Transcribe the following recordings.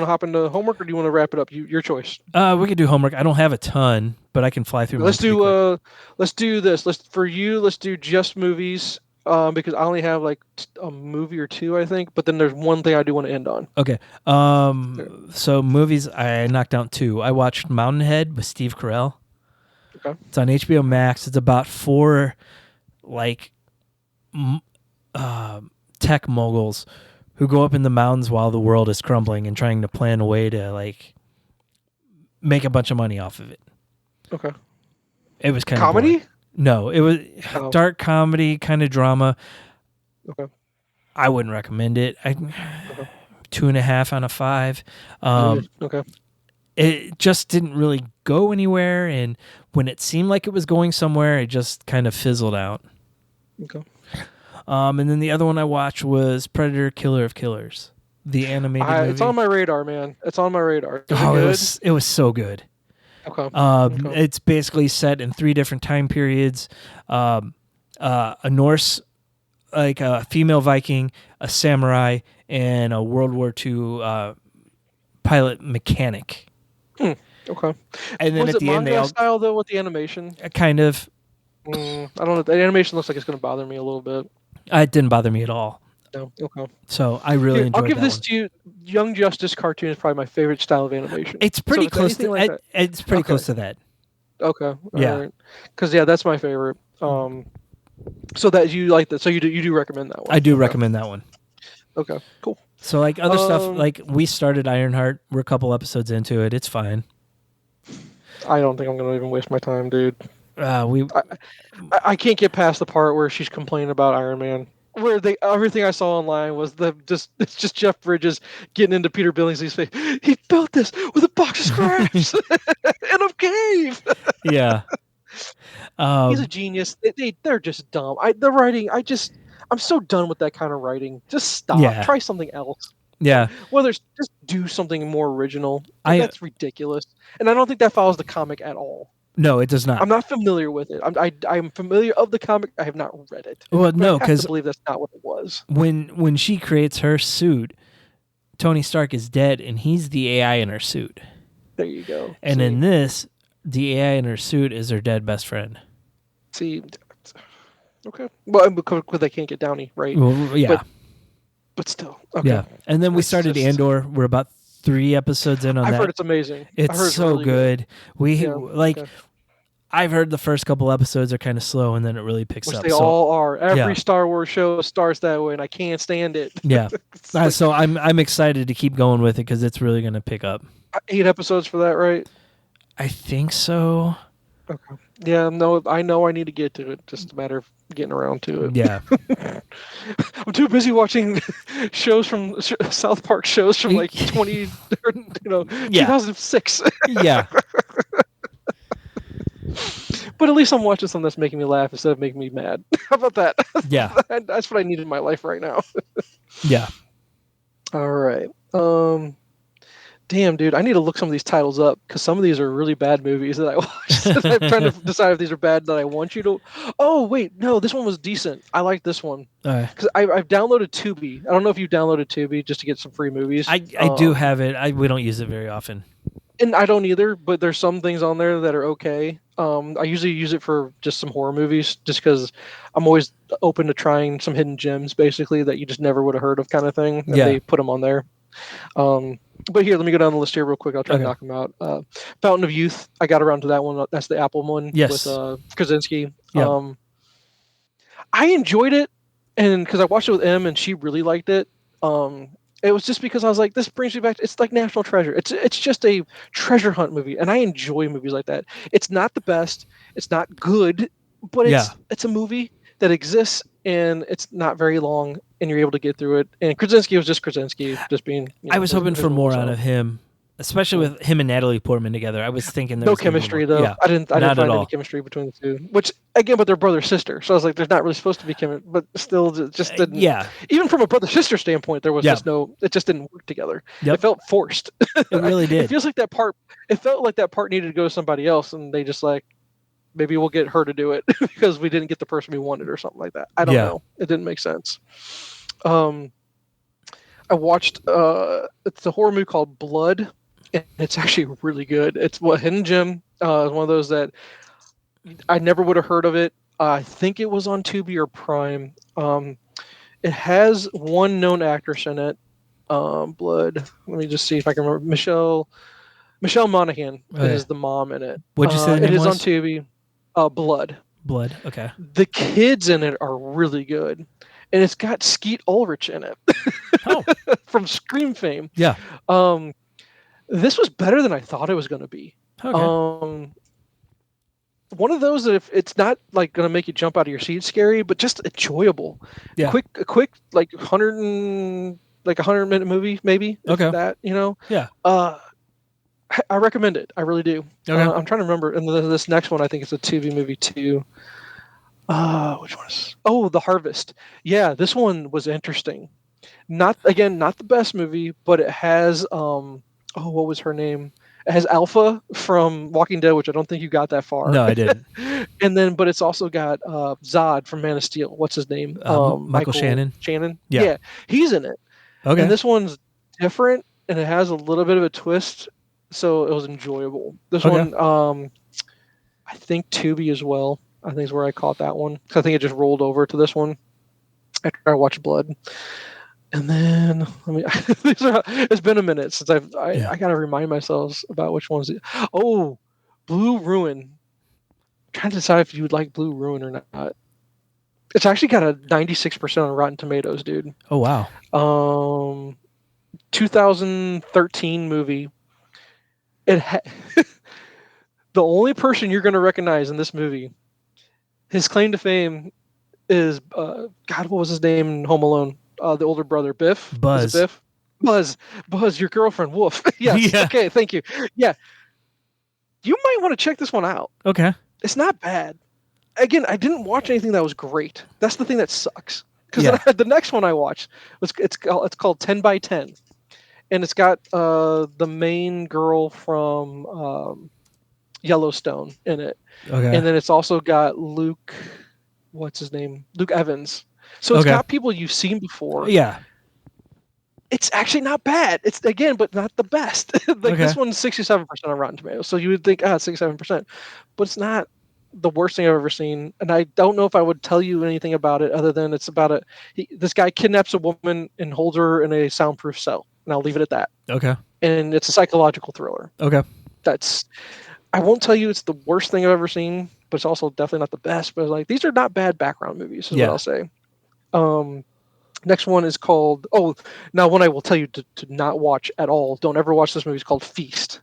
want to hop into homework, or do you want to wrap it up? Your choice. We could do homework. I don't have a ton, but I can fly through. Let's do this. Let's do just movies. Because I only have like a movie or two, I think. But then there's one thing I do want to end on. Okay. So movies, I knocked out 2. I watched Mountainhead with Steve Carell. Okay. It's on HBO Max. It's about 4 tech moguls who go up in the mountains while the world is crumbling and trying to plan a way to make a bunch of money off of it. Okay. It was kind of comedy. Boring. No, it was dark comedy, kind of drama. Okay. I wouldn't recommend it. 2.5 out of 5. Okay. It just didn't really go anywhere, and when it seemed like it was going somewhere, it just kind of fizzled out. Okay. And then the other one I watched was Predator: Killer of Killers, the animated movie. It's on my radar, man. It's on my radar. It was so good. Okay. It's basically set in 3 different time periods. A Norse, a female Viking, a samurai, and a World War II pilot mechanic. Okay. And then was at the end, they all style though with the animation. Kind of. I don't know. The animation looks like it's going to bother me a little bit. It didn't bother me at all. No. Okay. So I really enjoyed. I'll give that this one. to you. Young Justice cartoon is probably my favorite style of animation. It's pretty close to that. It's pretty close to that. Okay. Yeah. Because that's my favorite. So that you like that. So you do recommend that one. I do recommend that one. Okay. Cool. So other stuff, we started Ironheart. We're a couple episodes into it. It's fine. I don't think I'm going to even waste my time, dude. I can't get past the part where she's complaining about Iron Man. Where everything I saw online was it's just Jeff Bridges getting into Peter Billingsley's face. He built this with a box of scraps in a cave. Yeah, he's a genius. They're just dumb. The writing. I'm so done with that kind of writing. Just stop. Yeah. Try something else. Yeah. Whether it's just do something more original. That's ridiculous. And I don't think that follows the comic at all. No, it does not. I'm not familiar with it. I'm familiar of the comic. I have not read it. Well, no, because I believe that's not what it was. When she creates her suit, Tony Stark is dead, and he's the AI in her suit. There you go. And in this, the AI in her suit is her dead best friend. See, okay. Well, because they can't get Downey, right? Well, yeah. But still, okay. Yeah. And then we started Andor. We're about 3 episodes in on that. I've heard it's amazing. It's so really good. I've heard the first couple episodes are kind of slow, and then it really picks up. They all are. Every Star Wars show starts that way, and I can't stand it. Yeah. So I'm excited to keep going with it because it's really going to pick up. 8 episodes for that, right? I think so. Okay. Yeah. No, I know I need to get to it. Just a matter of getting around to it. Yeah. I'm too busy watching shows from South Park shows from 2006. Yeah. But at least I'm watching something that's making me laugh instead of making me mad. How about that? Yeah. That's what I need in my life right now. Yeah. All right. Damn, dude, I need to look some of these titles up because some of these are really bad movies that I watched. I'm trying to decide if these are bad that I want you to. Oh, wait, no, this one was decent. I like this one. Because I've downloaded Tubi. I don't know if you've downloaded Tubi just to get some free movies. I do have it. We don't use it very often. And I don't either, but there's some things on there that are okay. I usually use it for just some horror movies just because I'm always open to trying some hidden gems, basically, that you just never would have heard of kind of thing. And they put them on there. But here, let me go down the list here real quick. I'll try to knock them out. Fountain of Youth. I got around to that one. That's the Apple one with Krasinski. Yeah. I enjoyed it, and because I watched it with Em, and she really liked it. It was just because I was like, this brings me back. It's like National Treasure. It's just a treasure hunt movie, and I enjoy movies like that. It's not the best. It's not good, but it's a movie that exists, and it's not very long, and you're able to get through it. And Krasinski was just Krasinski, just being. I was hoping for more out of him, especially with him and Natalie Portman together. I was thinking there was chemistry though. Yeah, I didn't find any chemistry between the two. Which again, but they're brother sister, so I was like, there's not really supposed to be chemistry, but still, just didn't. Yeah. Even from a brother sister standpoint, there was just no. It just didn't work together. Yep. It felt forced. It really did. It feels like that part. It felt like that part needed to go to somebody else, and they just like. Maybe we'll get her to do it because we didn't get the person we wanted or something like that. I don't know. It didn't make sense. I I watched it's a horror movie called Blood, and it's actually really good. It's what Hidden Gem. One of those that I never would have heard of it. I think it was on Tubi or Prime. It has one known actress in it. Blood. Let me just see if I can remember. Michelle Monaghan Oh yeah. is the mom in it. What'd you say the It name is on was? Tubi. Blood. Blood. Okay. The kids in it are really good, and it's got Skeet Ulrich in it Oh. from Scream fame. Yeah. Um, this was better than I thought it was going to be. Okay. Um, One of those that if it's not like going to make you jump out of your seat, scary, but just enjoyable. Yeah. Quick, like 100-minute movie, maybe if Okay. that. Yeah. Uh, I recommend it. I really do. Okay. I'm trying to remember, and this next one I think it's a Tubi movie too. Which one is? Oh, The Harvest. Yeah, this one was interesting. Not the best movie, but it has oh, what was her name? It has Alpha from Walking Dead, which I don't think you got that far. No, I didn't. And then, but it's also got Zod from Man of Steel. What's his name? Michael Michael Shannon. Shannon. Yeah. Yeah, he's in it. And Okay. this one's different, and it has a little bit of a twist, so it was enjoyable. This Okay. one, I think Tubi as well. I think is where I caught that one. 'Cause I think it just rolled over to this one after I watched Blood. And then let me. It's been a minute since Yeah. I gotta remind myself about which ones. Oh, Blue Ruin. I'm trying to decide if you would like Blue Ruin or not. It's actually got a 96% on Rotten Tomatoes, dude. Oh wow. 2013 movie. It the only person you're gonna recognize in this movie, his claim to fame is God. What was his name in Home Alone? The older brother, Biff. Is it Buzz. Biff? Buzz, your girlfriend, Wolf. Yes. Yeah. Okay. Thank you. Yeah, you might want to check this one out. Okay. It's not bad. Again, I didn't watch anything that was great. That's the thing that sucks. Because Yeah. the next one I watched was it's called 10 by 10, and it's got the main girl from Yellowstone in it, Okay. and then it's also got Luke. What's his name? Luke Evans. So it's Okay. got people you've seen before. Yeah. It's actually not bad. It's again, but not the best. Like Okay. this one's 67% on Rotten Tomatoes, so you would think 67%, but it's not the worst thing I've ever seen. And I don't know if I would tell you anything about it other than it's about this guy kidnaps a woman and holds her in a soundproof cell, and I'll leave it at that. Okay. And it's a psychological thriller. Okay. That's I won't tell you it's the worst thing I've ever seen, but it's also definitely not the best. But like these are not bad background movies, is what Yeah. I'll say. Next one is called now one I will tell you to not watch at all. Don't ever watch this movie. It's called Feast.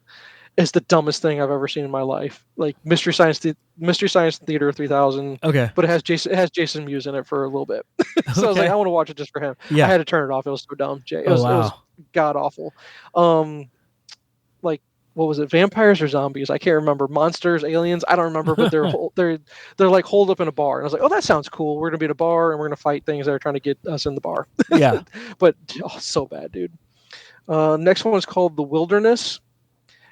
It's the dumbest thing I've ever seen in my life. Like Mystery Science Theater 3000. Okay. But it has Jason Mewes in it for a little bit. So I was like, Okay. I want to watch it just for him. I Yeah. had to turn it off. It was so dumb, Jay. It Oh was wow. god awful. Like what was it? Vampires or zombies? I can't remember. Monsters, aliens. I don't remember. But they're like holed up in a bar. And I was like, oh, that sounds cool. We're gonna be in a bar and we're gonna fight things that are trying to get us in the bar. Yeah. But so bad, dude. Next one is called The Wilderness,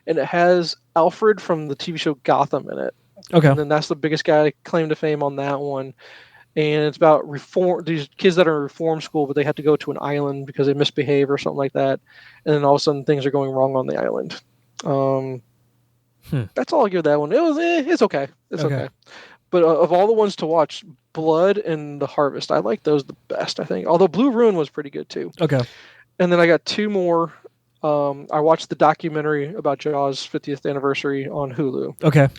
and it has Alfred from the TV show Gotham in it. Okay. And then that's the biggest guy claim to fame on that one. And it's about these kids that are in reform school, but they have to go to an island because they misbehave or something like that. And then all of a sudden things are going wrong on the island. That's all I'll give that one. It's okay. It's okay. But of all the ones to watch, Blood and The Harvest, I like those the best, I think. Although Blue Ruin was pretty good too. Okay. And then I got two more. I watched the documentary about Jaws' 50th anniversary on Hulu. Okay.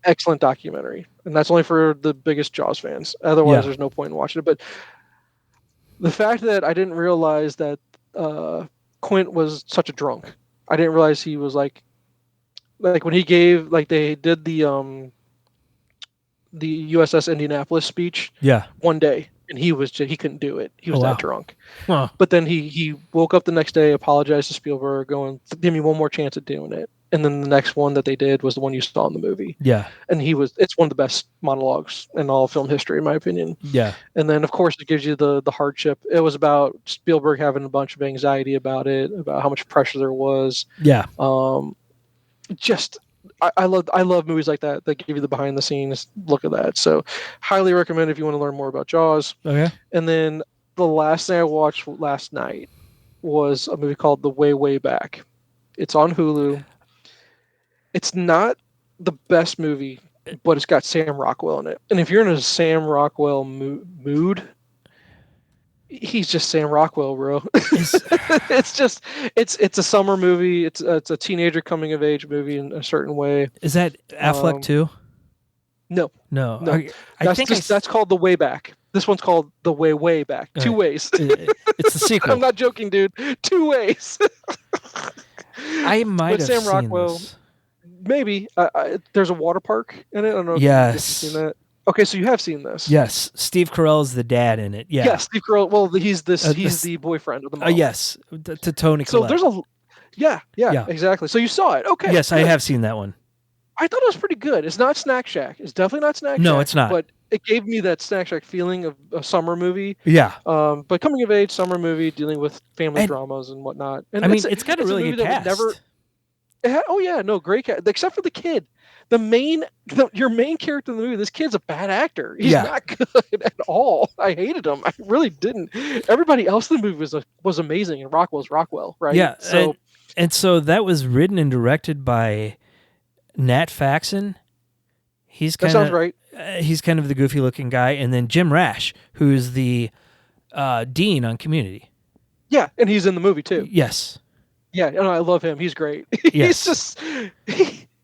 Excellent documentary. And that's only for the biggest Jaws fans. Otherwise, Yeah. there's no point in watching it. But the fact that I didn't realize that Quint was such a drunk. I didn't realize he was like when he gave, like they did the USS Indianapolis speech Yeah. one day, and he couldn't do it. He was wow. that drunk. Huh. But then he woke up the next day, apologized to Spielberg, going, "Give me one more chance at doing it." And then the next one that they did was the one you saw in the movie. Yeah. And it's one of the best monologues in all film history, in my opinion. Yeah. And then, of course, it gives you the hardship. It was about Spielberg having a bunch of anxiety about it, about how much pressure there was. Yeah. I love movies like that give you the behind the scenes look at that. So highly recommend if you want to learn more about Jaws. Okay. And then the last thing I watched last night, was a movie called The Way Way Back. It's on Hulu. It's not the best movie, but it's got Sam Rockwell in it. And if you're in a Sam Rockwell mood, he's just Sam Rockwell, bro. Is it's just it's a summer movie. It's a teenager coming of age movie in a certain way. is that Affleck Um, too? no, No, no, I think that's called The Way Back. This one's called The Way Way Back. Two okay. ways. It's the I'm sequel. not joking, dude. Two ways. I might But have Sam seen Rockwell, this. maybe. There's a water park in it. I don't know if you've seen Yes. that. Okay, so you have seen this. Yes. Steve Carell is the dad in it. Yeah. Yes, Steve Carell. Well, he's he's This. the boyfriend of the mom. Yes. To Tony So Collette. there's a yeah, Yeah. exactly. So you saw it. Okay. Yes, I good. have seen that one. I thought it was pretty good. It's not Snack Shack. It's definitely not Snack Shack. No, it's not. But it gave me that Snack Shack feeling of a summer movie. Yeah. But coming of age summer movie dealing with family And dramas and whatnot. And I mean, it's got a it's a really movie good that would cast. never. Oh yeah, no, great cast. Except for the kid. Your main character in the movie. This kid's a bad actor. He's Yeah. not good at all. I hated him. I really didn't. Everybody else in the movie was amazing, and Rockwell's Rockwell, right? Yeah. So And so that was written and directed by Nat Faxon. He's that kind sounds of right. he's kind of the goofy looking guy, and then Jim Rash, who's the dean on Community. Yeah, and he's in the movie too. Yes. Yeah, and I love him. He's great. Yes.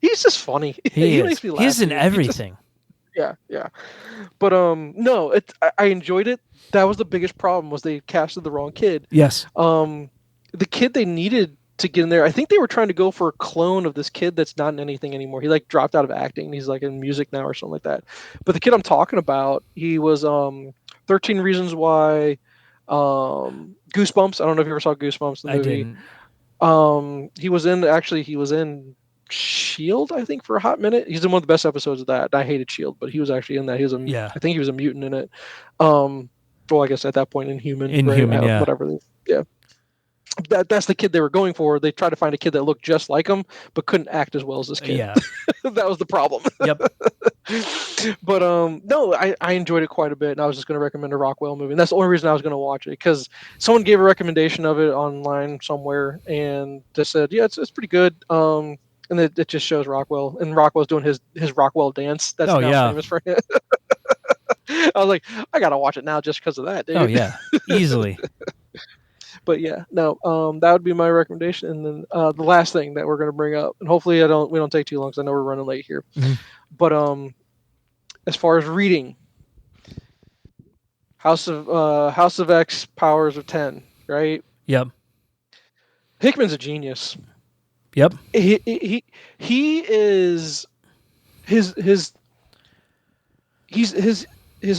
He's just funny. He is. Makes me laugh. He's in dude. everything. Yeah. But no, I enjoyed it. That was the biggest problem was they casted the wrong kid. Yes. The kid they needed to get in there. I think they were trying to go for a clone of this kid that's not in anything anymore. He like dropped out of acting. He's like in music now or something like that. But the kid I'm talking about, he was 13 Reasons Why, Goosebumps. I don't know if you ever saw Goosebumps the I movie. didn't. He was in Shield, I think, for a hot minute. He's in one of the best episodes of that. I hated Shield, but he was actually in that. Yeah. I think he was a mutant in it. Well, I guess at that point, Inhuman, Inhuman, right? yeah. Whatever. Yeah. That's the kid they were going for. They tried to find a kid that looked just like him, but couldn't act as well as this kid. Yeah. That was the problem. Yep. But no, I enjoyed it quite a bit, and I was just going to recommend a Rockwell movie, and that's the only reason I was going to watch it because someone gave a recommendation of it online somewhere, and they said, yeah, it's pretty good. And it just shows Rockwell, and Rockwell's doing his Rockwell dance. That's Oh, now yeah. famous for him. I was like, I gotta watch it now just because of that, dude. Oh yeah. Easily. But yeah, no, that would be my recommendation. And then the last thing that we're going to bring up, and hopefully we don't take too long because I know we're running late here. Mhm. But as far as reading, House of X, Powers of 10, right? Yep. Hickman's a genius. Yep. He is his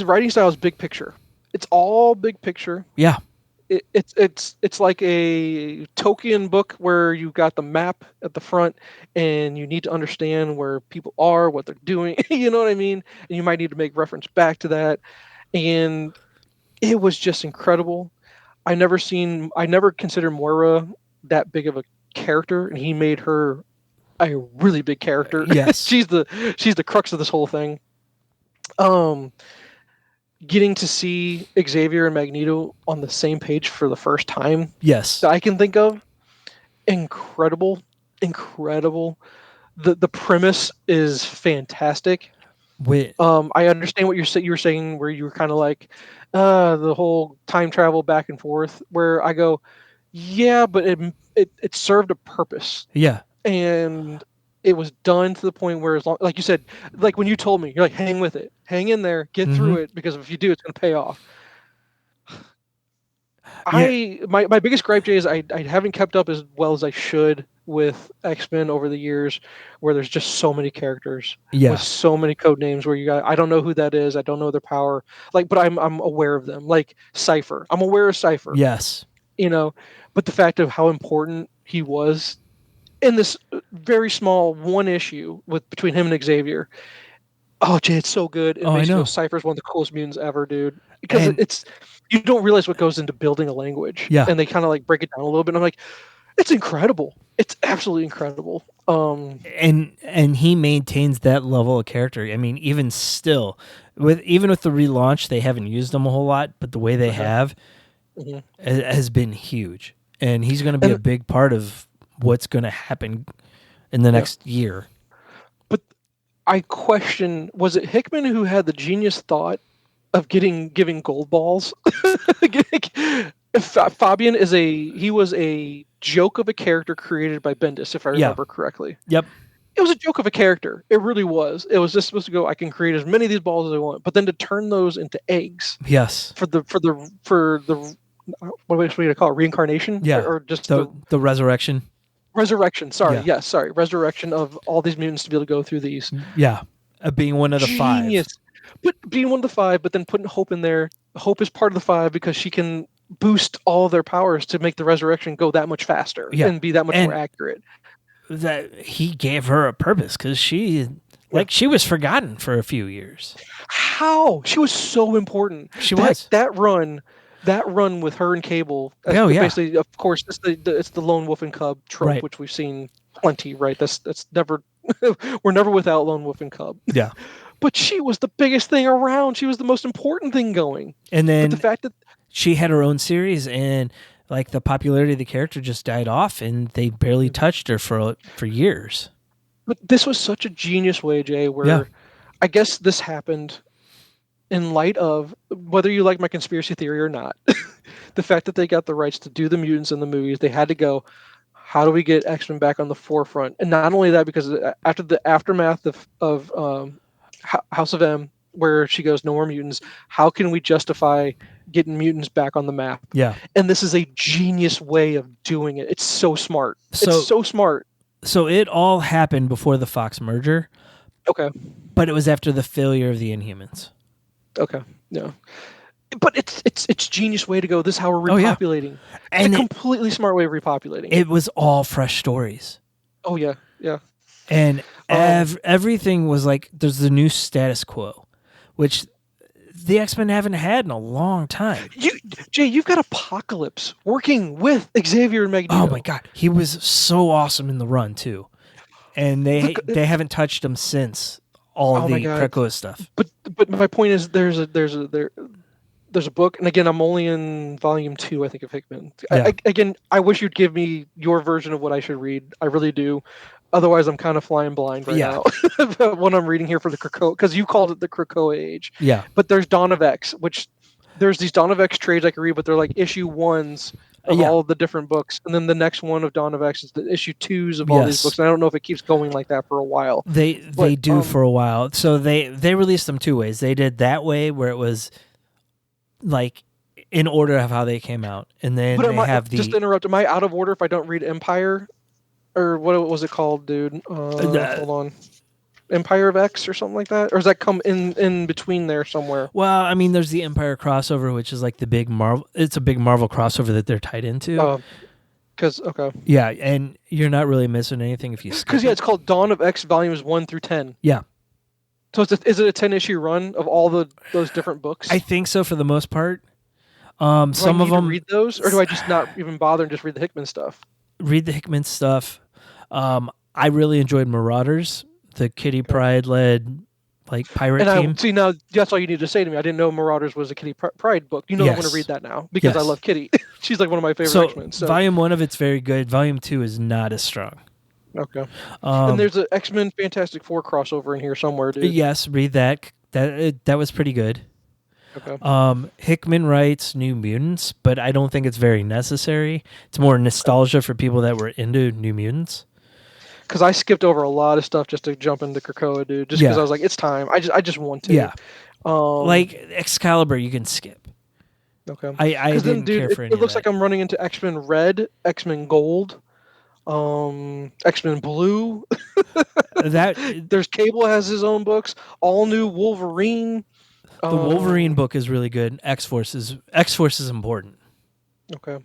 writing style is big picture. It's all big picture. Yeah. It's like a Tolkien book where you got the map at the front and you need to understand where people are, what they're doing, you know what I mean? And you might need to make reference back to that. And it was just incredible. I never considered Moira that big of a character, and he made her a really big character. Yes. she's the crux of this whole thing. Getting to see Xavier and Magneto on the same page for the first time Yes. that I can think of, incredible. The premise is fantastic. I understand what you were saying, where you were kind of like the whole time travel back and forth. Where I go, yeah, but it served a purpose. Yeah. And it was done to the point where, as long, like you said, like when you told me, you're like, hang with it, hang in there, get through it, because if you do, it's going to pay off. Yeah. My biggest gripe, Jay, is I haven't kept up as well as I should with X-Men over the years, where there's just so many characters with so many code names where I don't know who that is, I don't know their power, but I'm aware of them, like Cypher. I'm aware of Cypher. Yes. But the fact of how important he was in this very small one issue between him and Xavier. Oh, Jay, it's so good. It makes you go, Cypher's one of the coolest mutants ever, dude. Because you don't realize what goes into building a language. Yeah. And they kind of like break it down a little bit. And I'm like, it's incredible. It's absolutely incredible. And he maintains that level of character. I mean, even still, with the relaunch, they haven't used him a whole lot, but the way they have has been huge. and he's going to be a And big part of what's going to happen in the yeah, next year. but I question, was it Hickman who had the genius thought of giving gold balls? Fabian he was a joke of a character created by Bendis, if I Yeah. remember correctly. Yep. It was a joke of a character. It really was. It was just supposed to go, I can create as many of these balls as I want, but then to turn those into eggs Yes. for the what do we call it, reincarnation, Yeah. or just the resurrection. resurrection. Sorry, Yeah. yes, sorry, resurrection of all these mutants to be able to go through these. Yeah. Being one of the Genius. 5. But being one of the 5, but then putting Hope in there. Hope is part of the 5 because she can boost all their powers to make the resurrection go that much faster Yeah. and be that much more And accurate. that he gave her a purpose because she was forgotten for a few years. How? She was so important. She was. That run with her and Cable. Oh, yeah. Basically, of course, it's the lone wolf and cub trope, Right. which we've seen plenty. Right. That's never. We're never without lone wolf and cub. Yeah. But she was the biggest thing around. She was the most important thing going. And then but the fact that she had her own series, and like the popularity of the character just died off, and they barely touched her for years. But this was such a genius way, Jay, where I guess this happened in light of, whether you like my conspiracy theory or not, the fact that they got the rights to do the mutants in the movies, they had to go, how do we get X-Men back on the forefront? And not only that, because after the aftermath of House of M, where she goes, no more mutants, how can we justify getting mutants back on the map? Yeah. And this is a genius way of doing it. It's so smart. It's so smart. So it all happened before the Fox merger. Okay. But it was after the failure of the Inhumans. Okay. Yeah. But it's genius way to go. This is how we're repopulating. And it's a completely smart way of repopulating. It was all fresh stories. Oh yeah, yeah. And everything was like, there's the new status quo, which the X-Men haven't had in a long time. Jay, you've got Apocalypse working with Xavier and Magneto. Oh my God, he was so awesome in the run too, and they haven't touched him since all of the Krakoa stuff. But my point is, there's a book, and again, I'm only in volume 2, I think, of Hickman. Yeah. I wish you'd give me your version of what I should read. I really do. Otherwise, I'm kind of flying blind right now when I'm reading here for the Krakoa, because you called it the Krakoa Age. Yeah. But there's Dawn of X, which there's these Dawn of X trades I can read, but they're like issue 1s of all of the different books, and then the next one of Dawn of X is the issue 2s of all these books. And I don't know if it keeps going like that for a while. They do for a while. So they released them 2 ways. They did that way where it was like in order of how they came out, and then just to interrupt, am I out of order if I don't read Empire, or what was it called, dude? Hold on, Empire of X or something like that, or does that come in between there somewhere? Well, I mean, there's the Empire crossover, which is like the big Marvel. It's a big Marvel crossover that they're tied into. Yeah, and you're not really missing anything if you skip. Because it's called Dawn of X volumes 1 through 10. Yeah. So is it a 10-issue run of all those different books? I think so for the most part. Some of them read those, or do I just not even bother and just read the Hickman stuff? Read the Hickman stuff. I really enjoyed Marauders, the Kitty Pryde led like pirate team. See, now that's all you need to say to me. I didn't know Marauders was a Kitty Pryde book. You know, I'm going to read that now because I love Kitty. She's like one of my favorite X-Men. So volume 1 of it's very good. Volume 2 is not as strong. Okay. And there's an X-Men Fantastic Four crossover in here somewhere, dude. Yes, read that. That was pretty good. Okay. Hickman writes New Mutants, but I don't think it's very necessary. It's more nostalgia for people that were into New Mutants. Because I skipped over a lot of stuff just to jump into Krakoa, dude. Just because I was like, it's time. I just want to. Yeah. Like Excalibur, you can skip. Okay. I didn't care for any it looks like I'm running into X-Men Red, X-Men Gold, X-Men Blue. There's Cable has his own books. All new Wolverine. The Wolverine book is really good. X-Force is important. Okay.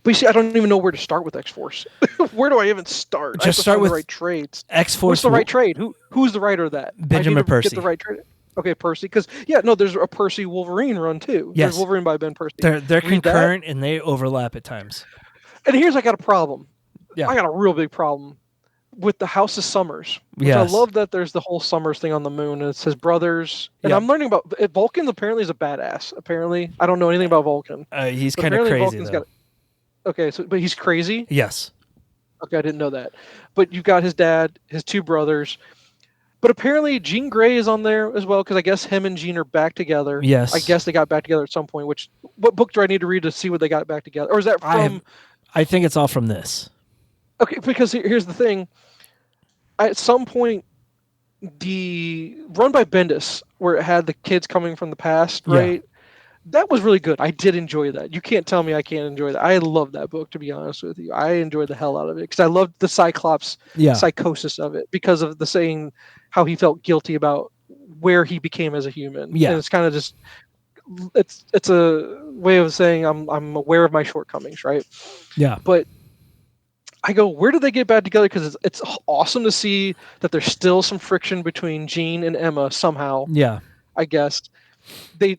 But you see, I don't even know where to start with X-Force. Where do I even start? Just start with the right trades. X-Force. What's the right trade? Who's the writer of that? Benjamin Percy. Get the right trade. Okay, Percy. Because there's a Percy Wolverine run too. Yes. There's Wolverine by Ben Percy. They're concurrent and they overlap at times. And here's I got a problem. Yeah. I got a real big problem with the House of Summers. Which I love that there's the whole Summers thing on the moon, and it says brothers. And I'm learning about Vulcan. Apparently is a badass. Apparently, I don't know anything about Vulcan. He's kind of crazy though. Okay, so but he's crazy. Yes. Okay, I didn't know that. But you've got his dad, his two brothers. But apparently Jean Grey is on there as well because I guess him and Jean are back together. I Yes. guess they got back together at some point. Which what book do I need to read to see what they got back together? Or is that from? I think it's all from this. Okay, because here's the thing. At some point, the run by Bendis, where it had the kids coming from the past, Yeah. right? That was really good. I did enjoy that. You can't tell me I can't enjoy that. I love that book, to be honest with you. I enjoyed the hell out of it because I loved the Cyclops Yeah. psychosis of it because of the saying how he felt guilty about where he became as a human. Yeah. And it's kind of just it's a way of saying I'm aware of my shortcomings, right? Yeah. But I go, where did they get back together? Because it's awesome to see that there's still some friction between Jean and Emma somehow. Yeah. I guess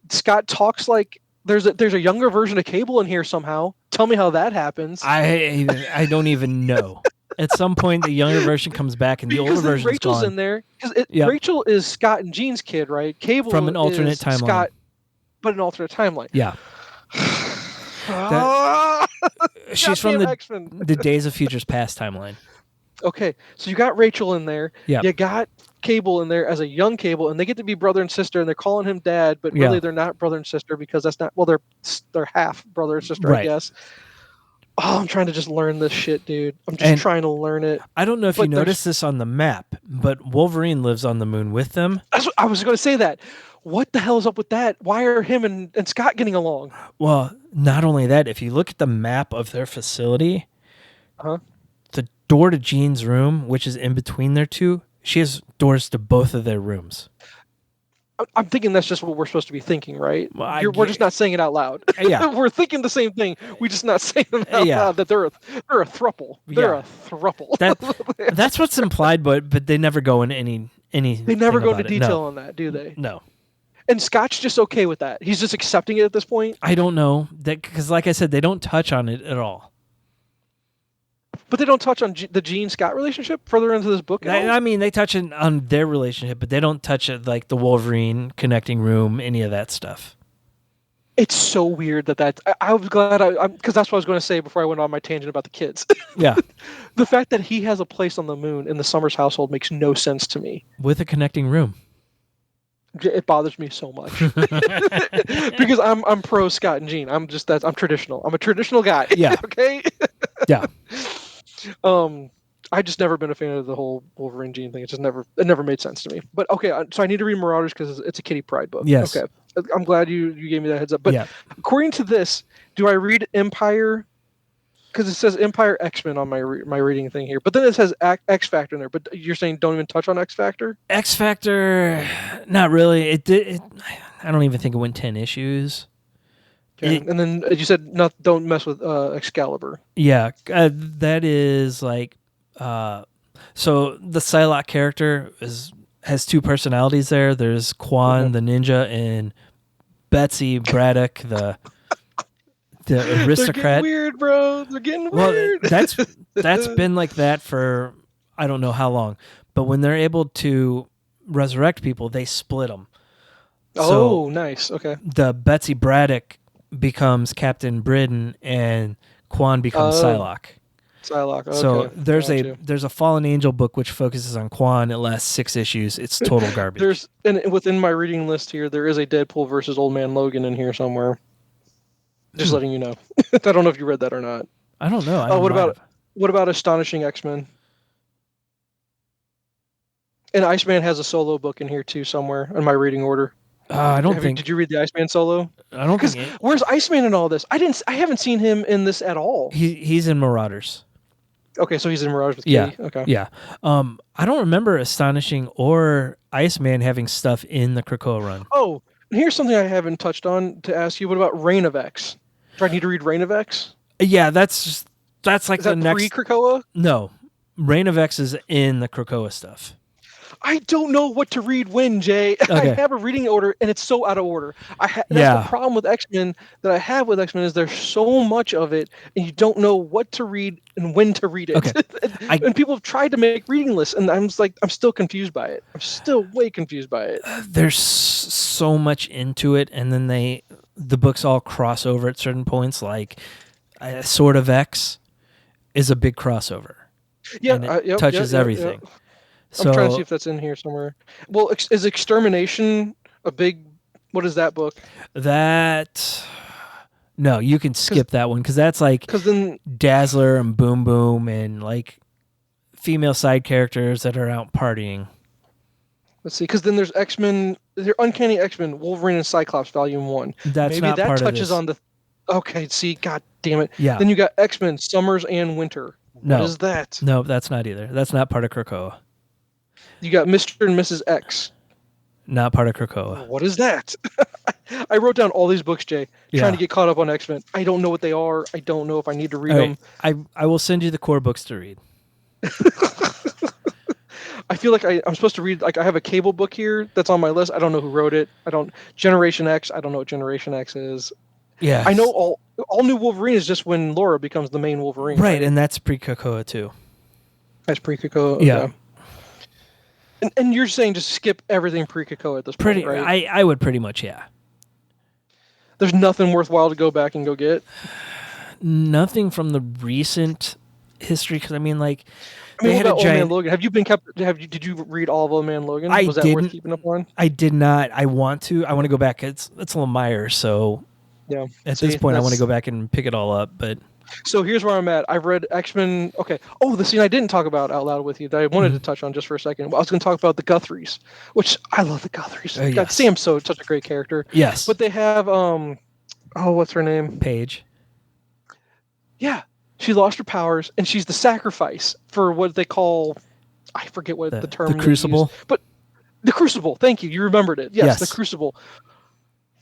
Scott talks like there's a younger version of Cable in here somehow. Tell me how that happens. I don't even know. At some point, the younger version comes back and the older version's Rachel's gone. in there because Yep. Rachel is Scott and Jean's kid, right? Cable From an alternate is timeline. Scott, but an alternate timeline. Yeah. She's from the Days of Futures Past timeline. Okay, so you got Rachel in there. Yeah. You got Cable in there as a young Cable, and they get to be brother and sister, and they're calling him dad, but really they're not brother and sister because that's not. Well, they're half brother and sister, right. I guess. Oh, I'm trying to just learn this shit, dude. I'm just trying to learn it. I don't know if you noticed this on the map, but Wolverine lives on the moon with them. I was going to say that. What the hell is up with that? Why are him and Scott getting along? Well, not only that, if you look at the map of their facility, the door to Jean's room, which is in between their two, she has doors to both of their rooms. I'm thinking that's just what we're supposed to be thinking, right? Well, we're just not saying it out loud. Yeah. We're thinking the same thing. We're just not saying it out loud that they're a throuple. They're a throuple. That's what's implied, but they never go into any. They never go into detail on that, do they? No. And Scott's just okay with that. He's just accepting it at this point. I don't know that because, like I said, they don't touch on it at all. But they don't touch on the Jean Scott relationship further into this book. I mean, they touch on their relationship, but they don't touch it like the Wolverine connecting room, any of that stuff. It's so weird that I was glad because that's what I was going to say before I went on my tangent about the kids. Yeah. The fact that he has a place on the moon in the Summers household makes no sense to me. With a connecting room. It bothers me so much because I'm pro Scott and Jean. I'm traditional. I'm a traditional guy. Yeah. Okay. Yeah. I just never been a fan of the whole Wolverine Jean thing. It never made sense to me. But okay, so I need to read Marauders because it's a Kitty Pryde book. Yes. Okay. I'm glad you gave me that heads up. But according to this, do I read Empire? Because it says Empire X-Men on my reading thing here, but then it says X Factor in there. But you're saying don't even touch on X Factor? X Factor, not really. I don't even think it went 10 issues. Okay. And then you said don't mess with Excalibur. Yeah, that is like so the Psylocke character has two personalities there. There's Quan the ninja and Betsy Braddock the aristocrat. They're getting weird, bro. They're getting weird. That's been like that for I don't know how long. But when they're able to resurrect people, they split them. Oh, nice. Okay. The Betsy Braddock becomes Captain Britain and Quan becomes Psylocke. Psylocke. Okay. So there's a Fallen Angel book which focuses on Quan. It lasts 6 issues. It's total garbage. And within my reading list here, there is a Deadpool versus Old Man Logan in here somewhere. Just letting you know. I don't know if you read that or not. I don't know. What about Astonishing X-Men? And Iceman has a solo book in here too somewhere in my reading order. Did you read the Iceman solo? I don't think. Where's Iceman in all this? I haven't seen him in this at all. He's in Marauders. Okay, so he's in Marauders with Katie. Okay. Yeah. I don't remember Astonishing or Iceman having stuff in the Krakoa run. Oh, and here's something I haven't touched on to ask you. What about Reign of X? Do I need to read Reign of X? Yeah, that's like is the that next pre-Krakoa? No, Reign of X is in the Krakoa stuff. I don't know what to read when, Jay. Okay. I have a reading order, and it's so out of order. That's the problem with X-Men that I have with X-Men is there's so much of it, and you don't know what to read and when to read it. Okay. And people have tried to make reading lists, and I'm still confused by it. I'm still way confused by it. There's so much into it, and then the books all cross over at certain points. Like Sword of X is a big crossover, Yeah, and it yep, yep, touches yep, yep. everything. I'm trying to see So if that's in here somewhere. Well, is Extermination a big? What is that book? that no, you can Because skip that one because that's like then Dazzler and Boom Boom and like female side characters that are out partying. let's see. Because then there's X-Men. There Uncanny X-Men, Wolverine and Cyclops, Volume 1. That's Maybe not that part of touches this. on the. Okay, see, god damn it. Yeah. Then you got X-Men, Summers and Winter. What No. is that? No, that's not either. That's not part of Krakoa. You got Mr. and Mrs. X. Not part of Krakoa. What is that? I wrote down all these books, Jay, trying Yeah. to get caught up on X-Men. I don't know what they are. I don't know if I need to read All right. them. I will send you the core books to read. I feel like I'm supposed to read, like, I have a Cable book here that's on my list. I don't know who wrote it. Generation X. I don't know what Generation X is. Yeah. I know all New Wolverine is just when Laura becomes the main Wolverine. Right, and that's pre-Krakoa too. That's pre-Krakoa. Okay. Yeah. And you're saying just skip everything pre-Krakoa at this point, right? I would pretty much, yeah. There's nothing worthwhile to go back and go get. Nothing from the recent history, because I mean, like, I mean, they what had a about Old Man giant. Logan? Have you been kept? Did you read all of Old Man Logan? I Was that didn't. worth keeping up on? I did not. I want to. I want to go back. It's Lemire, so Yeah. at See, this point, I want to that's- go back and pick it all up. But So here's where I'm at. I've read X-Men. Okay. Oh, the scene I didn't talk about out loud with you that I wanted to touch on just for a second. I was going to talk about the Guthries, which I love the Guthries. God, yes. Sam's such a great character. yes, But they have what's her name? Paige. Yeah, she lost her powers, and she's the sacrifice for what they call, I forget what the term. The Crucible. Used, but the Crucible. Thank you. You remembered it. Yes, the Crucible.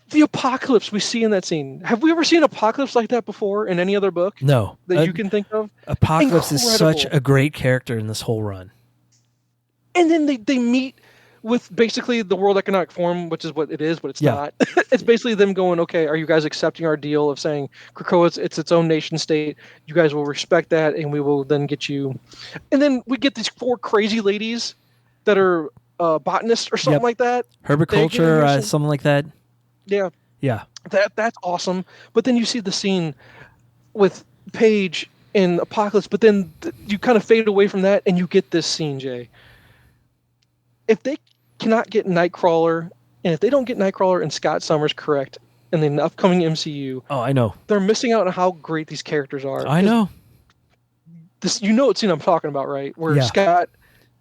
The apocalypse we see in that scene. Have we ever seen apocalypse like that before in any other book No, that you can think of? Apocalypse is such Incredible. a great character in this whole run. And then they meet with basically the World Economic Forum, which is what it is, but it's not. It's basically them going, okay, are you guys accepting our deal of saying Krakoa, it's its own nation state? You guys will respect that, and we will then get you. And then we get these 4 crazy ladies that are botanists or something like that. Herbiculture, something like that. Yeah. Yeah. That's awesome. But then you see the scene with Paige in Apocalypse, but then you kind of fade away from that, and you get this scene, Jay. If they cannot get Nightcrawler, and if they don't get Nightcrawler and Scott Summers correct in the upcoming MCU, Oh, I know. they're missing out on how great these characters are. I know. This, you know what scene I'm talking about, right? Where Scott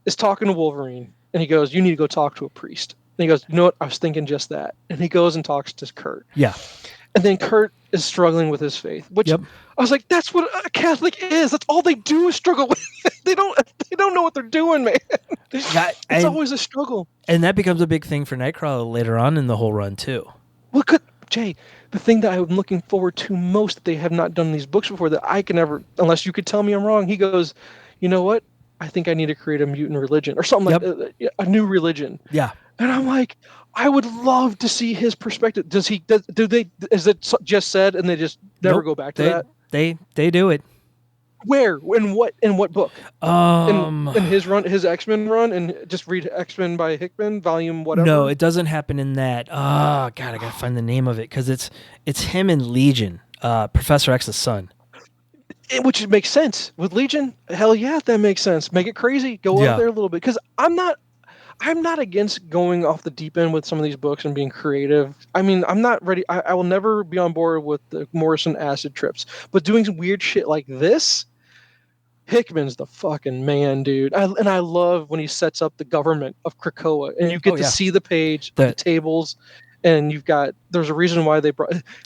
is talking to Wolverine, and he goes, "You need to go talk to a priest." And he goes, "You know what? I was thinking just that." And he goes and talks to Kurt. Yeah. And then Kurt is struggling with his faith, which I was like, that's what a Catholic is. That's all they do is struggle with. They don't know what they're doing, man. It's always a struggle. And that becomes a big thing for Nightcrawler later on in the whole run too. Well, Jay, the thing that I'm looking forward to most that they have not done in these books before that I can never, unless you could tell me I'm wrong, he goes, "You know what? I think I need to create a mutant religion or something like a new religion." Yeah. And I'm like, I would love to see his perspective. Is it just said and they just never go back to that? They do it. Where? In what book? In his run, his X-Men run, and just read X-Men by Hickman, volume whatever. No, it doesn't happen in that. Oh God, I gotta find the name of it because it's him and Legion, Professor X's son. Which makes sense with Legion. Hell yeah, that makes sense. Make it crazy. Go out there a little bit because I'm not against going off the deep end with some of these books and being creative. I mean, I'm not ready. I will never be on board with the Morrison acid trips, but doing some weird shit like this, Hickman's the fucking man, dude. And I love when he sets up the government of Krakoa, and you get to see the page, the tables, and there's a reason why they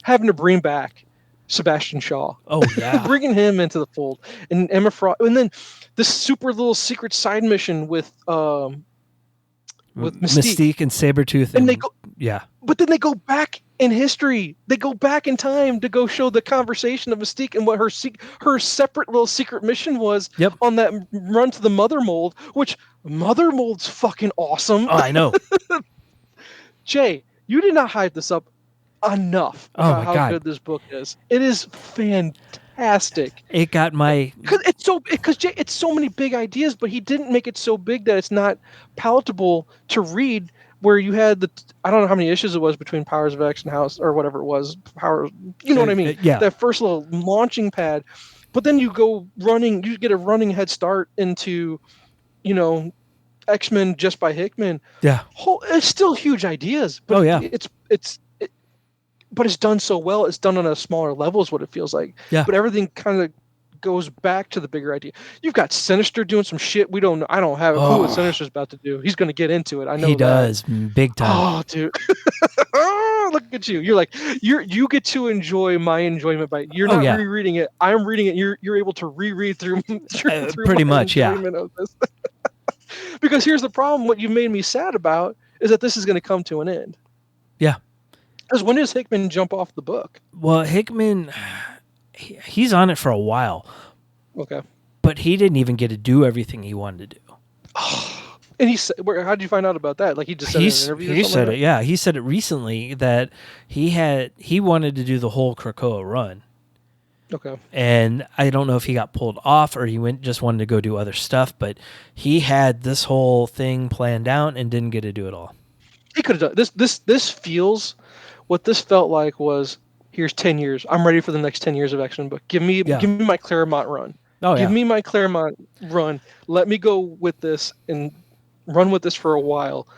having to bring back Sebastian Shaw. Oh yeah, bringing him into the fold, and Emma Frost, and then this super little secret side mission with Mystique and Sabretooth. And they go, but then they go back in history. They go back in time to go show the conversation of Mystique and what her separate little secret mission was on that run to the Mother Mold, which Mother Mold's fucking awesome. Oh, I know. Jay, you did not hype this up enough about how good this book is. It is fantastic. It got my because Jay, it's so many big ideas, but he didn't make it so big that it's not palatable to read where you had I don't know how many issues it was between Powers of X and House or whatever it was, Power, you know what I mean? Yeah. That first little launching pad, but then you get a running head start into, X-Men just by Hickman. Yeah. It's still huge ideas, but Oh, yeah. but it's done so well. It's done on a smaller level, is what it feels like. Yeah. But everything kind of goes back to the bigger idea. You've got Sinister doing some shit we don't know. I don't have a clue what Sinister's about to do. He's going to get into it. I know he that. does big time. Oh, dude. Look at you. You're like you get to enjoy my enjoyment by you're not rereading it. I'm reading it. You're able to reread through pretty my much, yeah. enjoyment of this. Because here's the problem. What you made me sad about is that this is going to come to an end. Yeah. Because when does Hickman jump off the book? Well, Hickman, he's on it for a while. Okay. But he didn't even get to do everything he wanted to do. And he said, how did you find out about that? Like he just said it in an interview. He said it. Yeah, he said it recently that he wanted to do the whole Krakoa run. Okay. And I don't know if he got pulled off or he just wanted to go do other stuff, but he had this whole thing planned out and didn't get to do it all. He could have done this. This feels what this felt like was. Here's 10 years. I'm ready for the next 10 years of X-Men book. Give me my Claremont run. Give me my Claremont run. Let me go with this and run with this for a while.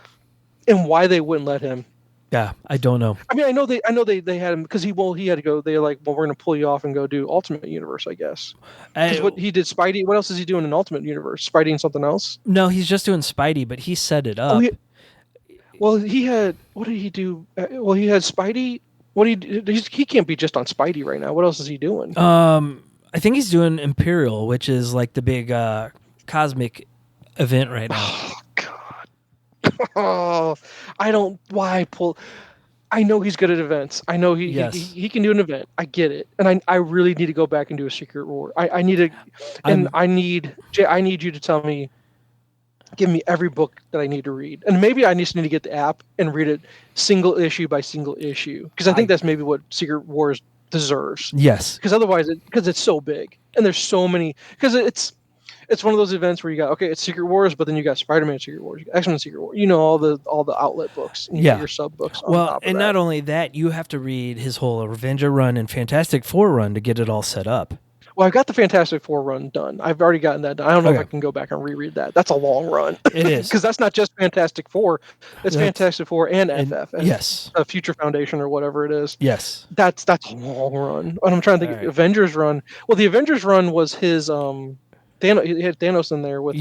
And why they wouldn't let him? Yeah, I don't know. I mean, I know they had him because he had to go. They're like, well, we're going to pull you off and go do Ultimate Universe, I guess. Because what he did, Spidey. What else is he doing in Ultimate Universe? Spidey and something else? No, he's just doing Spidey, but he set it up. He had. What did he do? He had Spidey. He can't be just on Spidey right now. What else is he doing? I think he's doing Imperial, which is like the big cosmic event right now. Oh God! Oh, I don't. Why pull? I know he's good at events. I know he can do an event. I get it, and I really need to go back and do a Secret War. I need to, and I need you to tell me. Give me every book that I need to read. And maybe I just need to get the app and read it single issue by single issue. Because I think that's maybe what Secret Wars deserves. Yes. Because otherwise, because it's so big. And there's so many. Because it's one of those events where you got, okay, it's Secret Wars, but then you got Spider-Man Secret Wars, X-Men Secret Wars. All the outlet books. And you get your sub-books on top of that. Not only that, you have to read his whole Avenger run and Fantastic Four run to get it all set up. Well, I've got the Fantastic Four run done. I've already gotten that done. I don't know if I can go back and reread that. That's a long run. It is. Because that's not just Fantastic Four. It's Fantastic Four and FF. And yes. Future Foundation or whatever it is. Yes. That's a long run. And I'm trying to think of Avengers run. Well, the Avengers run was his Thanos. He had Thanos in there with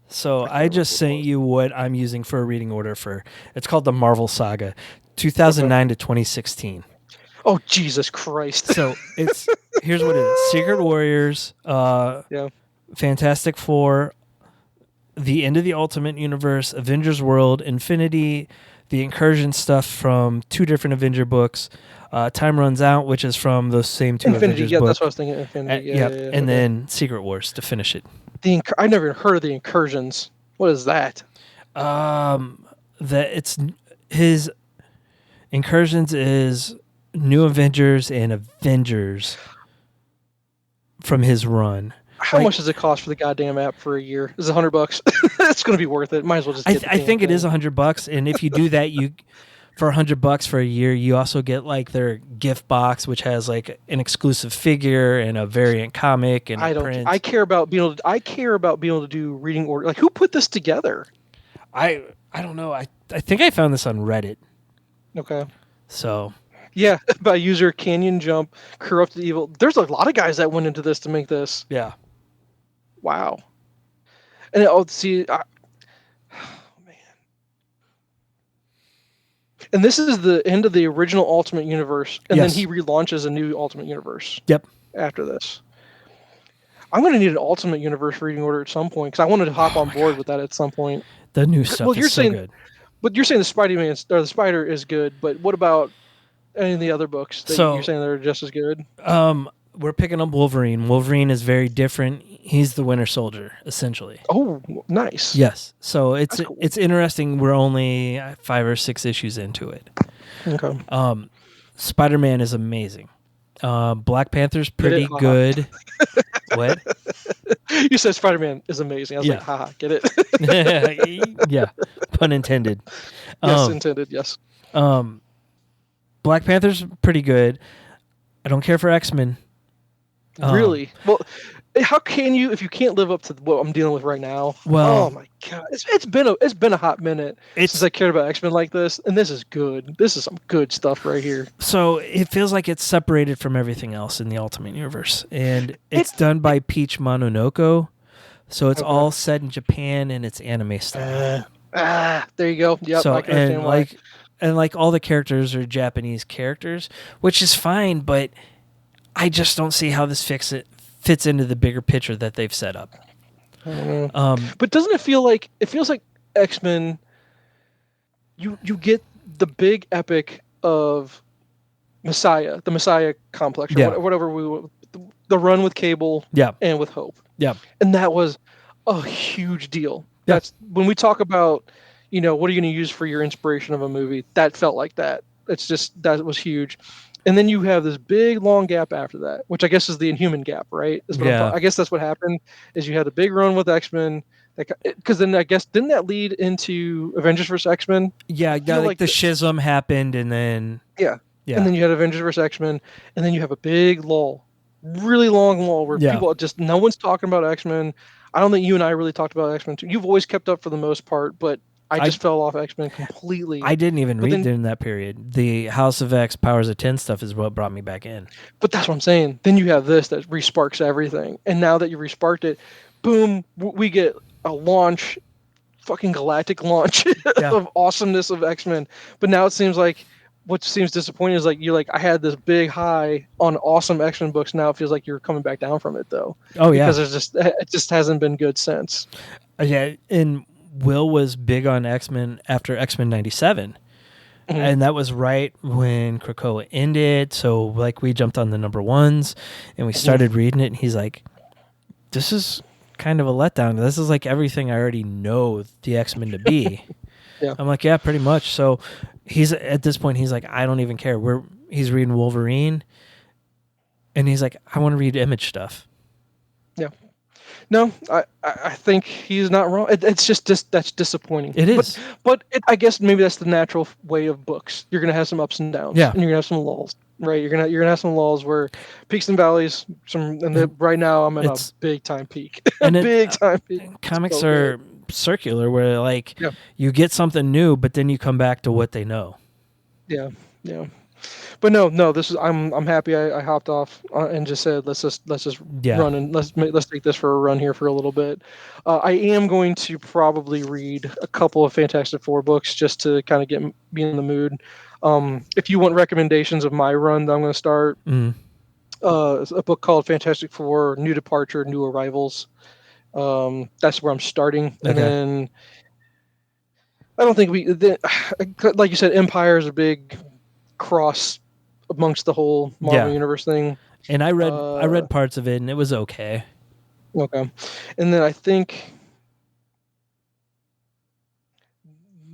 So I just sent you what I'm using for a reading order for. It's called the Marvel Saga, 2009 to 2016. Oh, Jesus Christ. So here's what it is. Secret Warriors, Fantastic Four, the end of the Ultimate Universe, Avengers World, Infinity, the Incursion stuff from 2 different Avenger books, Time Runs Out, which is from those same 2 Infinity, Avengers books. That's what I was thinking. Infinity, and then Secret Wars to finish it. I never heard of the Incursions. What is that? It's his Incursions is New Avengers and Avengers from his run. How much does it cost for the goddamn app for a year? Is it $100? It's going to be worth it. Might as well just. I think it is $100, and if you do that, for $100 for a year, you also get like their gift box, which has like an exclusive figure and a variant comic and print. I care about being able to do reading order. Like, who put this together? I don't know. I think I found this on Reddit. Okay. So. Yeah, by user Canyon Jump, Corrupted Evil. There's a lot of guys that went into this to make this. Yeah. Wow. And man. And this is the end of the original Ultimate Universe, and then he relaunches a new Ultimate Universe. Yep. After this, I'm going to need an Ultimate Universe reading order at some point because I wanted to hop on board with that at some point. The new stuff is so good. But you're saying the the Spider is good, but what about any of the other books that you're saying they're just as good? We're picking up Wolverine. Wolverine is very different. He's the Winter Soldier, essentially. Oh, nice. Yes. So it's cool. It's interesting. We're only 5 or 6 issues into it. Okay. Spider-Man is amazing. Black Panther's pretty good. What? You said Spider-Man is amazing. I was like, Yeah. haha, get it? Yeah. Pun intended. Yes, Um, intended. Yes. um, Black Panther's pretty good. I don't care for X-Men. Um, Really? Well, how can you if you can't live up to what I'm dealing with right now? Oh well, my god, it's been a hot minute since it's I cared about X-Men like this, and this is good. This is some good stuff right here. so it feels like it's separated from everything else in the Ultimate Universe, and It, it's done it by Peach Mononoko. So it's okay. all set in Japan and it's anime style. There you go. Yep, So I can understand why. and like all the characters are Japanese characters, which is fine, but I just don't see how this fits into the bigger picture that they've set up. I don't know. Um, But doesn't it feel like X-Men? You get the big epic of Messiah, the Messiah complex, or yeah, whatever the run with Cable yeah, and with Hope. yeah, And that was a huge deal. yeah. That's when we talk about, what are you going to use for your inspiration of a movie? That felt like that. It's just that was huge. And then you have this big long gap after that, which I guess is the Inhuman gap, right? Is what I'm Yeah, talking. I guess that's what happened. Is you had a big run with X-Men, because then I guess didn't that lead into Avengers vs X-Men? I yeah. feel Like like the schism happened, and then yeah. And yeah, then you had Avengers vs X-Men, and then you have a big lull, really long lull where yeah. people just no one's talking about X-Men. I don't think you and I really talked about X-Men too. You've always kept up for the most part, but I I just fell off X-Men completely. I didn't even But read then, during that period. The House of X, Powers of 10 stuff is what brought me back in. but that's what I'm saying. Then you have this that resparks everything, and now that you resparked it, boom, we get a launch, fucking galactic launch Yeah. of awesomeness of X-Men. But now it seems like what seems disappointing is like you like I had this big high on awesome X-Men books. Now it feels like you're coming back down from it though, Oh yeah. because it just hasn't been good since. Yeah, and Will was big on X-Men after X-Men 97. Mhm. And that was right when Krakoa ended. So like we jumped on the number ones and we started reading it and he's like, this is kind of a letdown. This is like everything I already know the X-Men to be. Yeah. I'm like, yeah, pretty much. So he's at this point he's like, I don't even care. He's reading Wolverine and he's like, I want to read Image stuff. Yeah. No, I think he's not wrong. It's just that's disappointing. It is. But I guess maybe that's the natural way of books. You're gonna have some ups and downs, Yeah. and you're gonna have some lulls, right? You're gonna have some lulls where peaks and valleys. Right now I'm in a It's- big time peak, and it- big time peak. Comics So are good. circular where like Yeah. you get something new, but then you come back to what they know. Yeah, yeah. But no. This is I'm happy I hopped off and just said let's just Yeah. run and let's take this for a run here for a little bit. I am going to probably read a couple of Fantastic Four books just to kind of get me in the mood. If you want recommendations of my run that I'm going to start, Mm. a book called Fantastic Four: New Departure, New Arrivals. That's where I'm starting, and Okay. then I don't think like you said, Empire is a big cross amongst the whole Marvel Yeah. Universe thing. And I read parts of it and it was okay. Okay, and then I think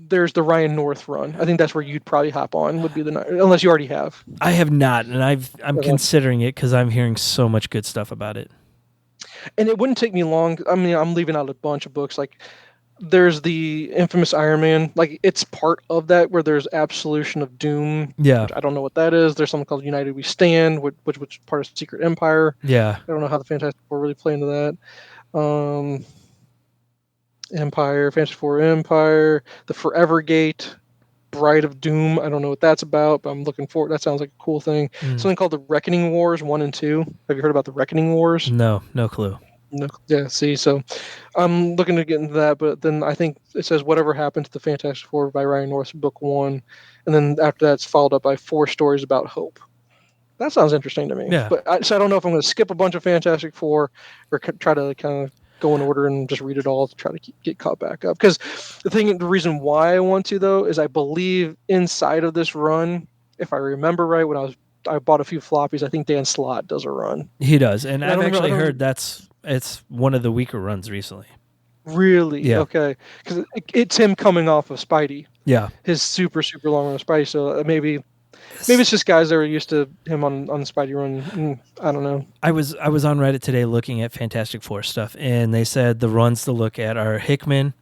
there's the Ryan North run. I think that's where you'd probably hop on. Would be unless you already have. I have not, and I'm Okay. considering it because I'm hearing so much good stuff about it. And it wouldn't take me long. I mean, I'm leaving out a bunch of books. Like there's the infamous Iron Man. Like it's part of that where there's Absolution of Doom. Yeah. Which I don't know what that is. There's something called United We Stand, which is part of Secret Empire. Yeah. I don't know how the Fantastic Four really play into that. Empire, Fantastic Four Empire, the Forever Gate, Bride of Doom. I don't know what that's about, but I'm looking forward. That sounds like a cool thing. Mm. Something called the Reckoning Wars 1 and 2. Have you heard about the Reckoning Wars? No clue. No. Yeah, see, so I'm looking to get into that, but then I think it says Whatever Happened to the Fantastic Four by Ryan North, book 1, and then after that it's followed up by 4 stories about Hope. That sounds interesting to me. Yeah. But so I don't know if I'm going to skip a bunch of Fantastic Four or try to kind of go in order and just read it all to try to get caught back up. Because the reason why I want to though is I believe inside of this run, if I remember right, when I bought a few floppies, I think Dan Slott does a run. He does, and I I've don't actually know- heard it's one of the weaker runs recently. Really? Yeah. Okay. Because it's him coming off of Spidey, Yeah. his super super long run of Spidey. So maybe Maybe it's just guys that are used to him on Spidey Run. I don't know. I was on Reddit today looking at Fantastic Four stuff, and they said the runs to look at are Hickman.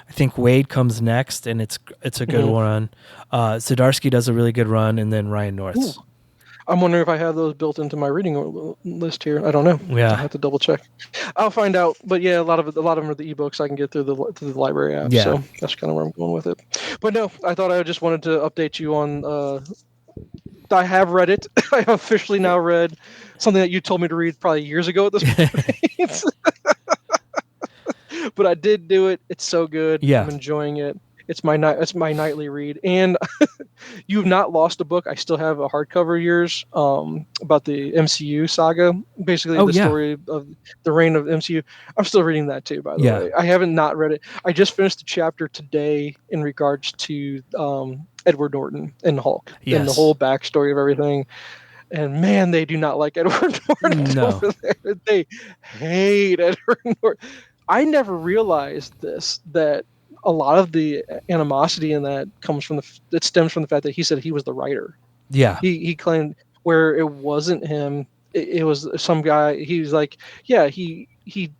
I think Wade comes next, and it's a good run. Zdarsky does a really good run, and then Ryan North's. Ooh. I'm wondering if I have those built into my reading list here. I don't know. Yeah, I have to double check. I'll find out. But yeah, a lot of them are the ebooks I can get through the library app. Yeah. So that's kind of where I'm going with it. But no, I thought I just wanted to update you on. I have read it. I have officially now read something that you told me to read probably years ago at this point. But I did do it. It's so good. Yeah. I'm enjoying it. It's my nightly read. And you've not lost a book. I still have a hardcover of yours about the MCU saga, basically story of the reign of MCU. I'm still reading that too, by the way. I haven't not read it. I just finished the chapter today in regards to Edward Norton and Hulk and the whole backstory of everything. And man, they do not like Edward Norton over there. They hate Edward Norton. I never realized that a lot of the animosity in that stems from the fact that he said he was the writer. Yeah. He claimed where it wasn't him, it was some guy. He was like, yeah, he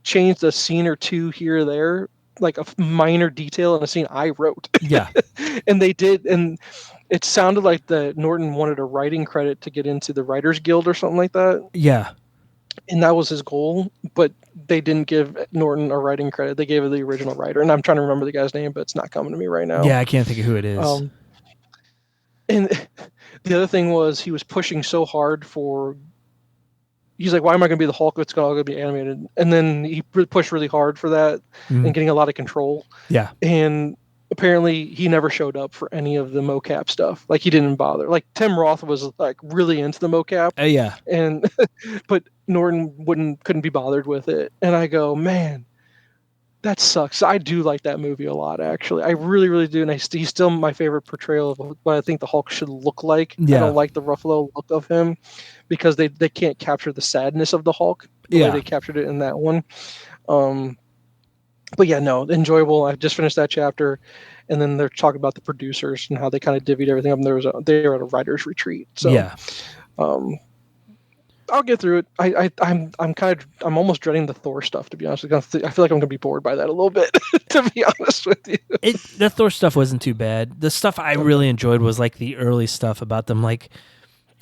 changed a scene or two here or there, like a minor detail in a scene I wrote. Yeah. And they did, and it sounded like that Norton wanted a writing credit to get into the Writers Guild or something like that. Yeah. And that was his goal, but they didn't give Norton a writing credit. They gave it the original writer, and I'm trying to remember the guy's name, but it's not coming to me right now. Yeah, I can't think of who it is. And the other thing was he was pushing so hard he's like, why am I going to be the Hulk? It's going to be animated. And then he pushed really hard for that and getting a lot of control. Yeah. And apparently he never showed up for any of the mocap stuff. Like he didn't bother. Like Tim Roth was like really into the mocap. Yeah. And but Norton couldn't be bothered with it. And I go, man, that sucks. I do like that movie a lot, actually. I really, really do. And he's still my favorite portrayal of what I think the Hulk should look like. Yeah. I don't like the Ruffalo look of him because they can't capture the sadness of the Hulk the way they captured it in that one. But yeah, no, enjoyable. I just finished that chapter, and then they're talking about the producers and how they kind of divvied everything up. And they were at a writer's retreat. So yeah. I'll get through it. I'm almost dreading the Thor stuff, to be honest. I feel like I'm gonna be bored by that a little bit, to be honest with you. The Thor stuff wasn't too bad. The stuff I really enjoyed was like the early stuff about them like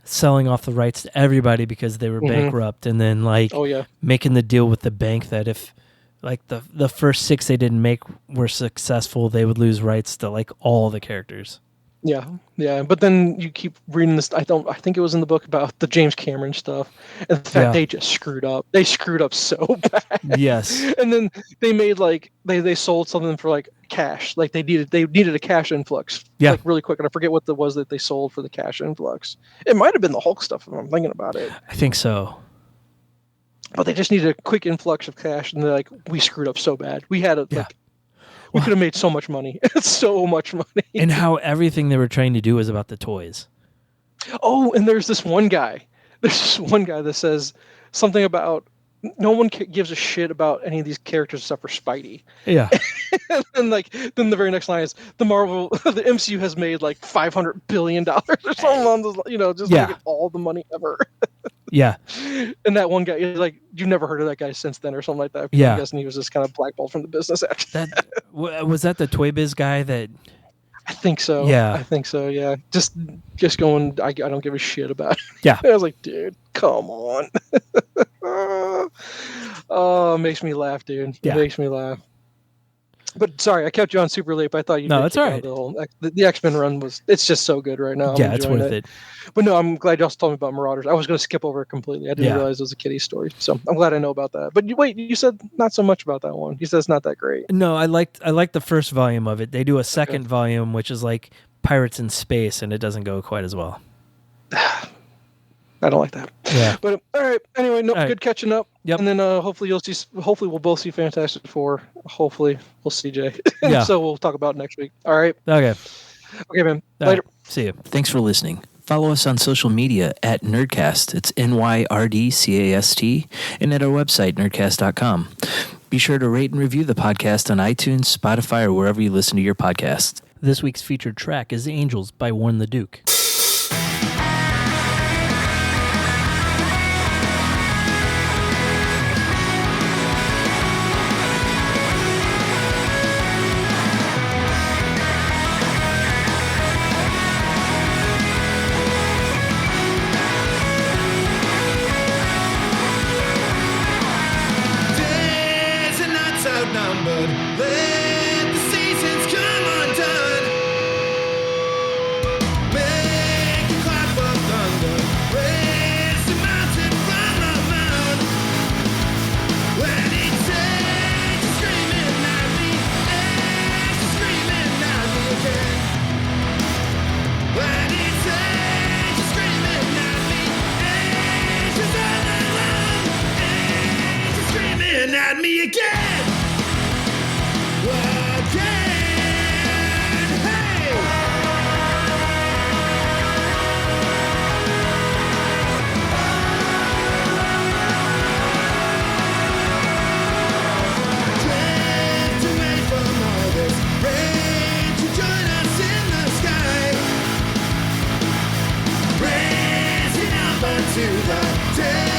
selling off the rights to everybody because they were bankrupt, and then like making the deal with the bank that if like the first 6 they didn't make were successful, they would lose rights to like all the characters. Yeah. But then you keep reading this. I think it was in the book about the James Cameron stuff, and the fact they just screwed up. They screwed up so bad. Yes. And then they made like they sold something for like cash. Like they needed a cash influx. Yeah. Like really quick. And I forget what it was that they sold for the cash influx. It might have been the Hulk stuff if I'm thinking about it. I think so. But they just needed a quick influx of cash, and they're like, we screwed up so bad. We had it like. We could have made so much money. So much money. And how everything they were trying to do was about the toys. Oh, and there's this one guy. That says something about no one gives a shit about any of these characters except for Spidey. Yeah. And then the very next line is the MCU has made like $500 billion or something on this, just like all the money ever. Yeah. And that one guy is like, you've never heard of that guy since then or something like that. Yeah. I'm guessing he was just kind of blackballed from the business after that. Was that the Toy Biz guy that... I think so. Yeah. I think so, yeah. Just going, I don't give a shit about it. Yeah. I was like, dude, come on. Oh, it makes me laugh, dude. Yeah. It makes me laugh. But sorry, I kept you on super late, but I thought you No, it's all right. The X-Men run it's just so good right now. Yeah, it's worth it. But no, I'm glad you also told me about Marauders. I was going to skip over it completely. I didn't realize it was a kiddie story. So I'm glad I know about that. But you said not so much about that one. You said it's not that great. No, I liked the first volume of it. They do a second volume, which is like Pirates in Space, and it doesn't go quite as well. I don't like that. Yeah. But all right. Anyway, good catching up. Yep. And then hopefully we'll both see Fantastic Four. Hopefully we'll see Jay. Yeah. So we'll talk about it next week. All right. Okay, man. All Later. Right. See you. Thanks for listening. Follow us on social media at Nyrdcast. It's NYRDCAST, and at our website, nerdcast.com. Be sure to rate and review the podcast on iTunes, Spotify, or wherever you listen to your podcasts. This week's featured track is Angels by Warren the Duke. Take